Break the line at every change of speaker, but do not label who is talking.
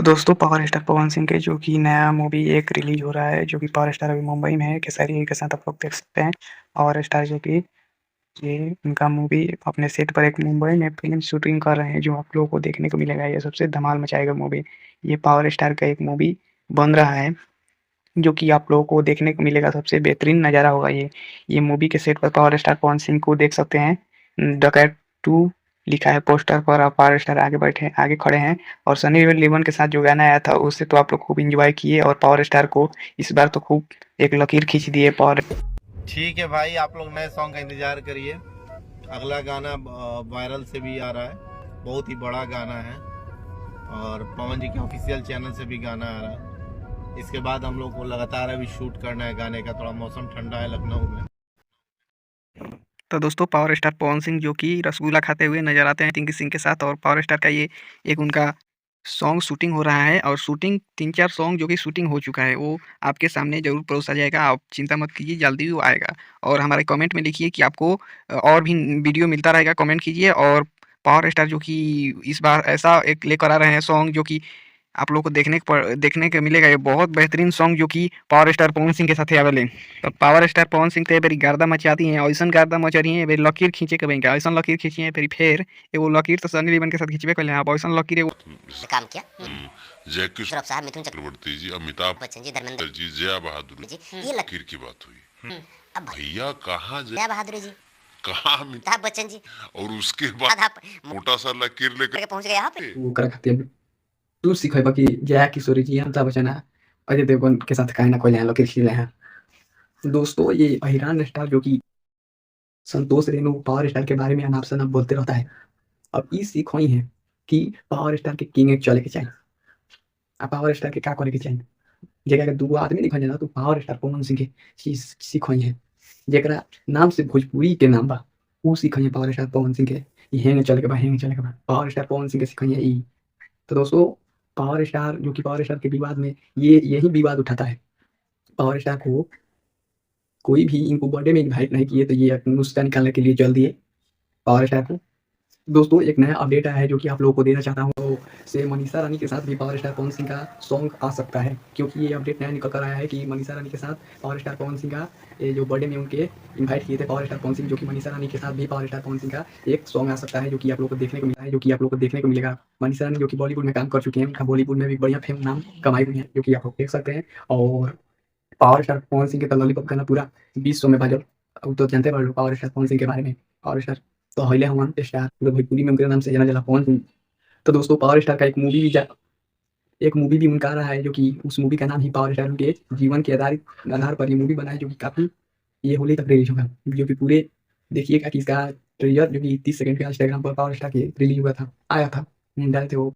दोस्तों power star Pawan Singh के जो कि नया मूवी एक रिलीज हो रहा है, जो कि पावर स्टार अभी मुंबई में है खेसारी के साथ आप लोग देख सकते हैं। पावर स्टार जो कि ये उनका मूवी अपने सेट पर एक मुंबई में फिल्म शूटिंग कर रहे हैं, जो आप लोगों को देखने को मिलेगा। ये सबसे धमाल मचाएगा मूवी। ये पावर स्टार का एक मूवी बन रहा है, जो कि आप लोगों को देखने को मिलेगा। सबसे बेहतरीन नज़ारा होगा ये मूवी के सेट पर पावर स्टार पवन सिंह को देख सकते हैं। डकैत 2 लिखा है पोस्टर पर और पावर स्टार आगे खड़े हैं। और सनी लियोन के साथ जो गाना आया था उससे तो आप लोग खूब एंजॉय किए, और पावर स्टार को इस बार तो खूब एक लकीर खींच दिए पावर।
ठीक है भाई, आप लोग नए सॉन्ग का इंतजार करिए। अगला गाना वायरल से भी आ रहा है, बहुत ही बड़ा गाना है, और पवन जी के ऑफिशियल चैनल से भी गाना आ रहा है। इसके बाद हम लोग को लगातार अभी शूट करना है गाने का। थोड़ा मौसम ठंडा है लखनऊ में।
तो दोस्तों पावर स्टार पवन सिंह जो कि रसगुल्ला खाते हुए नजर आते हैं टिंकी सिंह के साथ, और पावर स्टार का ये एक उनका सॉन्ग शूटिंग हो रहा है। और शूटिंग 3-4 सॉन्ग जो कि शूटिंग हो चुका है वो आपके सामने ज़रूर परोसा जाएगा। आप चिंता मत कीजिए, जल्दी वो आएगा। और हमारे कमेंट में लिखिए कि आपको और भी वीडियो मिलता रहेगा, कमेंट कीजिए। और पावर स्टार जो कि इस बार ऐसा एक लेकर आ रहे हैं सॉन्ग, जो कि आप लोग को देखने को मिलेगा। ये बहुत बेहतरीन सॉन्ग जो कि पावर स्टार पवन सिंह के साथ आवेले। तो पावर स्टार पवन सिंह तो बेरी गर्दा मचा दी हैं, ऐसन गर्दा मचा रही है, बेरी लकीर खींचे के बैंक ऐसन लकीर खींची है। फिर एगो लकीर तो सनी लियोन के साथ खींचबे कर आप ऐसन लकीर एगो
काम किया।
जैकी
श्रॉफ साहब, मिथुन
चक्रवर्ती जी, अमिताभ
बच्चन जी, धर्मेंद्र
जी, जया बहादुर
जी,
जी,
ये
लकीर की बात हुई।
अब
भैया कहाँ
जया बहादुर जी,
कहाँ अमिताभ
अमिताभ बच्चन जी,
और उसके बाद
आप
मोटा सा लकीर लेकर
के पहुंच गए यहाँ पे।
वो कर खातिर तू सिखेबा कि जया किशोरी जी अमिताभ बच्चन अजय देवगन के साथ काहे ना कोई लकीर खींच रहे हैं। दोस्तों ये अहिरान स्टार जो कि संतोष रेणु पावर स्टार के बारे में अनाप शनाप बोलते रहता है। अब ई सीख हुई है कि पावर स्टार के किंग चले के चाहिए। अब पावर स्टार के क्या करे के चाहिए, जगह के दूगो आदमी दिखा जाना तो पावर स्टार पवन सिंह के चीज सीख हुई है। जरा नाम से भोजपुरी के नाम बा वो सीख है पावर स्टार पवन सिंह के। हेंगे चले के बा, हेंगे चले के बा, पावर स्टार पवन सिंह के सीख है ई। तो दोस्तों पावर स्टार जो कि पावर स्टार के विवाद में ये यही विवाद उठाता है। पावर स्टार को कोई भी इनको बर्थडे में इन्वाइट नहीं किए, तो ये नुस्खा निकालने के लिए चल दिए पावर स्टार को। दोस्तों एक नया अपडेट आया है जो कि आप लोगों को देना चाहता हूँ। तो से मनीषा रानी के साथ भी पावर स्टार पवन सिंह का सॉन्ग आ सकता है, क्योंकि ये अपडेट नया निकल कर आया है कि मनीषा रानी के साथ पावर स्टार पवन सिंह का ये जो बर्थडे में उनके इनवाइट किए थे पावर स्टार पवन सिंह, जो कि मनीषा रानी के साथ भी पावर स्टार पवन सिंह का एक सॉन्ग आ सकता है, जो कि आप लोग को देखने को मिला है, जो कि आप लोग को देखने को मिलेगा। मनीषा रानी जो कि बॉलीवुड में काम कर चुके हैं, उनका बॉलीवुड में भी बढ़िया फेम नाम कमाई हुई है, जो कि आप लोग देख सकते हैं। और पावर स्टार पवन सिंह के तो लॉलीपॉप गाना पूरा विश्व में बाजल। अब तो जानते बाड़ो पावर स्टार पवन सिंह के बारे में। पावर स्टार तो हइले हवन स्टार पूरे भोजपुरी में उनके नाम से जाना जाला पवन सिंह। तो दोस्तों पावर स्टार का एक मूवी भी उनका आ रहा है, जो कि उस मूवी का नाम ही पावर स्टार उनके जीवन के आधार पर ये मूवी बना है, जो कि काफी ये होली तक रिलीज होगा। जो कि पूरे देखिएगा कि इसका ट्रेलर जो कि 30 सेकंड का इंस्टाग्राम पर पावर स्टार के रिलीज हुआ था, आया था, डाले थे वो।